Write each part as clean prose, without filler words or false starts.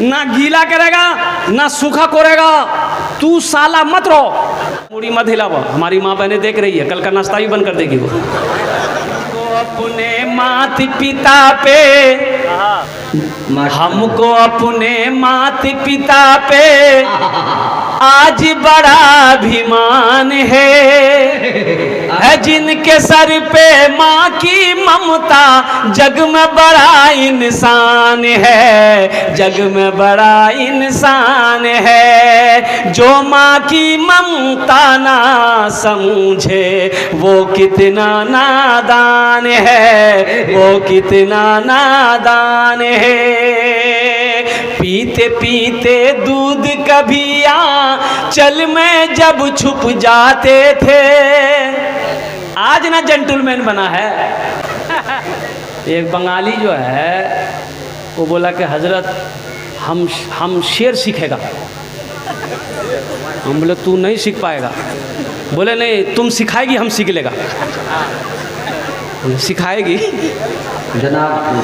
ना गीला करेगा ना सूखा करेगा, तू साला मत रो। मुड़ी मत हिलाओ, हमारी माँ बहनें देख रही है, कल का नाश्ता भी बंद कर देगी वो। अपने माता पिता पे, हमको अपने माता पिता पे आज बड़ा अभिमान है जिनके सर पे माँ की ममता, जग में बड़ा इंसान है, जग में बड़ा इंसान है। जो माँ की ममता ना समझे वो कितना नादान है, वो कितना नादान है। पीते पीते दूध कभी चल में जब छुप जाते थे, आज ना जेंटलमैन बना है। एक बंगाली जो है वो बोला कि हजरत हम शेर सीखेगा। हम बोले तू नहीं सीख पाएगा। बोले नहीं तुम सिखाएगी हम सीख लेगा। सिखाएगी जनाब।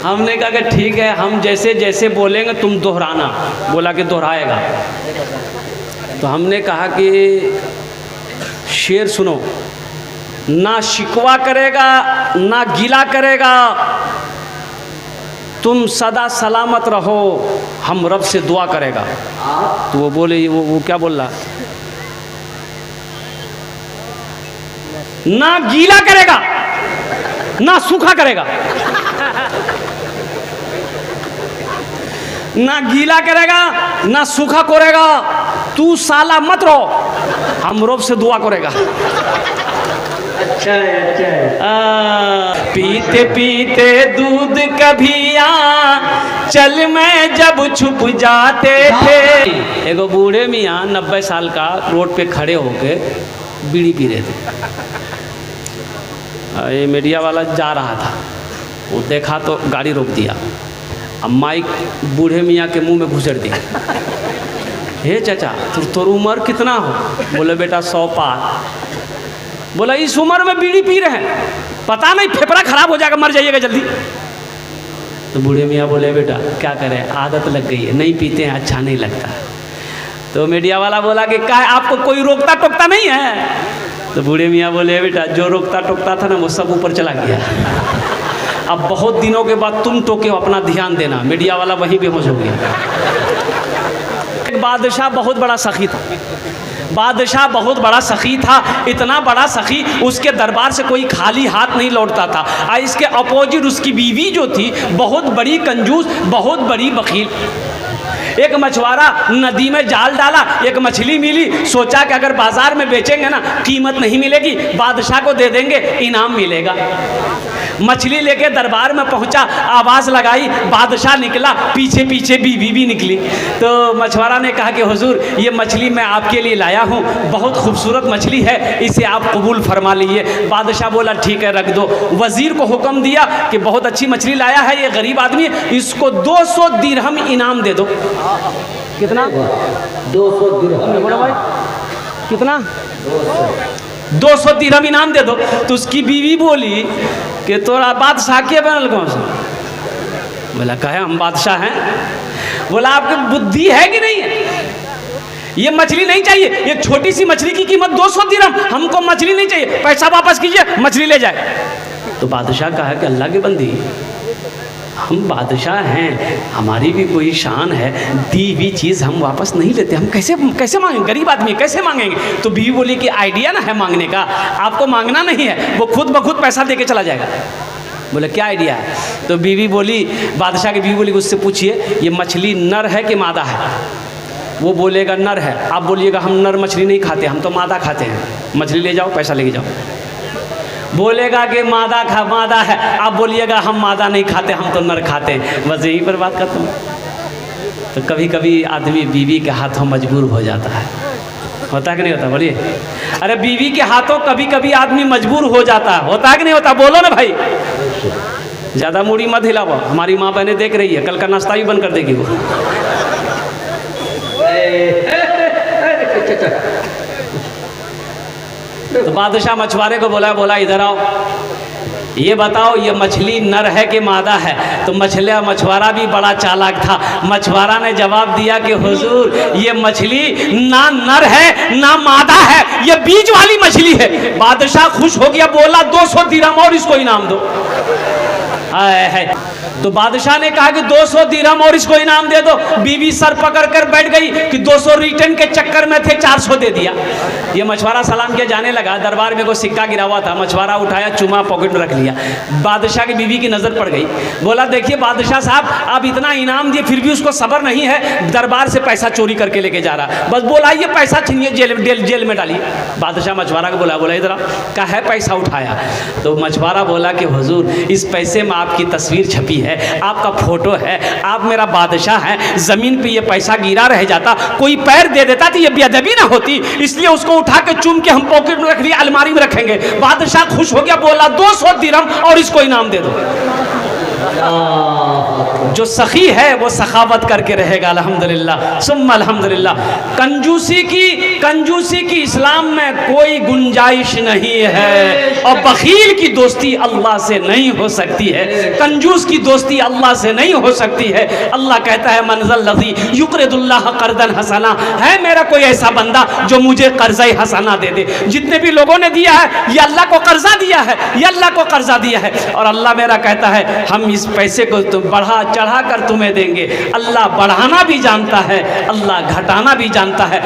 हमने कहा कि ठीक है, हम जैसे जैसे बोलेंगे तुम दोहराना। बोला कि दोहराएगा। तो हमने कहा कि शेर सुनो, ना शिकवा करेगा ना गिला करेगा, तुम सदा सलामत रहो, हम रब से दुआ करेगा। तो वो बोले वो क्या बोल रहा, ना गीला करेगा ना सूखा करेगा, ना गीला करेगा ना सूखा करेगा, तू साला मत रो, हम रब से दुआ करेगा। अच्छा है, अच्छा है। पीते पीते दूध कभी चल में जब छुप जाते थे। एगो बूढ़े मियाँ 90 साल का रोड पे खड़े होके बीड़ी पी रहे थे। ये मीडिया वाला जा रहा था, वो देखा तो गाड़ी रोक दिया। अब माइक बूढ़े मियाँ के मुंह में घुसर दी। हे चाचा तोर उम्र कितना हो? बोले बेटा 100 पार। बोला इस उम्र में बीड़ी पी रहे हैं, पता नहीं फेफड़ा खराब हो जाएगा, मर जाइएगा जल्दी। तो बूढ़े मियाँ बोले बेटा क्या करें, आदत लग गई है, नहीं पीते हैं, अच्छा नहीं लगता। तो मीडिया वाला बोला कि क्या आपको कोई रोकता टोकता नहीं है? तो बूढ़े मियाँ बोले बेटा जो रोकता टोकता था ना वो सब ऊपर चला गया, अब बहुत दिनों के बाद तुम टोके हो, अपना ध्यान देना। मीडिया वाला वहीं बेहोश हो गया। एक बादशाह बहुत बड़ा सखी था, बादशाह बहुत बड़ा सखी था, इतना बड़ा सखी उसके दरबार से कोई खाली हाथ नहीं लौटता था। और इसके अपोजिट उसकी बीवी जो थी बहुत बड़ी कंजूस, बहुत बड़ी बखील। एक मछुआरा नदी में जाल डाला, एक मछली मिली, सोचा कि अगर बाजार में बेचेंगे ना कीमत नहीं मिलेगी, बादशाह को दे देंगे इनाम मिलेगा। मछली लेके दरबार में पहुंचा, आवाज़ लगाई, बादशाह निकला, पीछे पीछे बीवी भी निकली। तो मछुआरा ने कहा कि हुजूर ये मछली मैं आपके लिए लाया हूँ, बहुत खूबसूरत मछली है, इसे आप कबूल फरमा लीजिए। बादशाह बोला ठीक है रख दो। वजीर को हुक्म दिया कि बहुत अच्छी मछली लाया है, ये गरीब आदमी है, इसको 200 दिरहम इनाम दे दो। कितना? 200 दिरहम। बोला भाई कितना? 200 दिरहम इनाम दे दो। तो उसकी बीवी बोली कि तोरा बादशाह के बनल कौन सा? बोला कहे हम बादशाह हैं। बोला आपकी बुद्धि है कि नहीं है? ये मछली नहीं चाहिए, ये छोटी सी मछली की कीमत 200 दिरहम, हमको मछली नहीं चाहिए, पैसा वापस कीजिए, मछली ले जाए। तो बादशाह कहा कि अल्लाह की बंदी, हम बादशाह हैं, हमारी भी कोई शान है, दी हुई चीज़ हम वापस नहीं लेते, हम कैसे मांगेंगे, गरीब आदमी कैसे मांगेंगे? तो बीवी बोली कि आइडिया ना है मांगने का, आपको मांगना नहीं है, वो खुद ब खुद पैसा दे के चला जाएगा। बोले क्या आइडिया है? तो बीवी बोली, बादशाह की बीवी बोली उससे पूछिए ये मछली नर है कि मादा है? वो बोलेगा नर है, आप बोलिएगा हम नर मछली नहीं खाते, हम तो मादा खाते हैं, मछली ले जाओ, पैसा लेके जाओ। बोलेगा कि मादा है, आप बोलिएगा हम मादा नहीं खाते, हम तो नर खाते हैं। बस यहीं पर बात करता हूँ। तो कभी कभी आदमी बीवी के हाथों मजबूर हो जाता है, होता है कि नहीं होता? बोलिए। अरे बीवी के हाथों कभी कभी आदमी मजबूर हो जाता है, होता है कि नहीं होता? बोलो ना भाई। ज़्यादा मूड़ी मत हिलाओ, हमारी माँ बहनें देख रही है, कल का नाश्ता भी बंद कर देगी वो। तो बादशाह मछुआरे को बोला इधर आओ। ये बताओ ये मछली नर है कि मादा है? तो मछुआरा भी बड़ा चालाक था। मछुआरा ने जवाब दिया कि हुजूर ये मछली ना नर है ना मादा है, ये बीच वाली मछली है। बादशाह खुश हो गया, बोला 200 दिरहम और इसको इनाम दो। है तो बादशाह ने कहा कि 200 दिरहम और इसको इनाम दे दो। बीवी सर पकड़ कर बैठ गई कि 200 रिटर्न के चक्कर में थे, 400 दे दिया। ये मछुआरा सलाम किया जाने लगा। दरबार में कोई सिक्का गिरा हुआ था, मछुआरा उठाया, चुमा पॉकेट में रख लिया। बादशाह की बीवी की नज़र पड़ गई। बोला देखिए बादशाह साहब, आप इतना इनाम दिए फिर भी उसको सब्र नहीं है, दरबार से पैसा चोरी करके लेके जा रहा। बस बोला ये पैसा छीनिए, जेल में डालिए। बादशाह मछुआरा को बोला इधर का है, पैसा उठाया। तो मछुआरा बोला कि हुजूर इस पैसे में आपकी तस्वीर छपी है, आपका फोटो है, आप मेरा बादशाह हैं, जमीन पे ये पैसा गिरा रह जाता, कोई पैर दे देता तो ये बेअदबी ना होती, इसलिए उसको उठा के चूम के हम पॉकेट में रख लिया, अलमारी में रखेंगे। बादशाह खुश हो गया, बोला 200 दिरहम और इसको इनाम दे दो। जो सखी है वो सखावत करके रहेगा। अल्हम्दुलिल्लाह सुम्मा अल्हम्दुलिल्लाह। कंजूसी की इस्लाम में कोई गुंजाइश नहीं है, और बखील की दोस्ती अल्लाह से नहीं हो सकती है, कंजूस की दोस्ती अल्लाह से नहीं हो सकती है। अल्लाह कहता है मनज़ल लज़ी युक़रिदुल्लाह क़र्ज़न हसना, है मेरा कोई ऐसा बंदा जो मुझे कर्ज़ा हसना दे दे। जितने भी लोगों ने दिया है ये अल्लाह को कर्जा दिया है, ये अल्लाह को कर्जा दिया है, और अल्लाह मेरा कहता है हम इस पैसे को तुम बढ़ा चढ़ा कर तुम्हें देंगे। अल्लाह बढ़ाना भी जानता है, अल्लाह घटाना भी जानता है।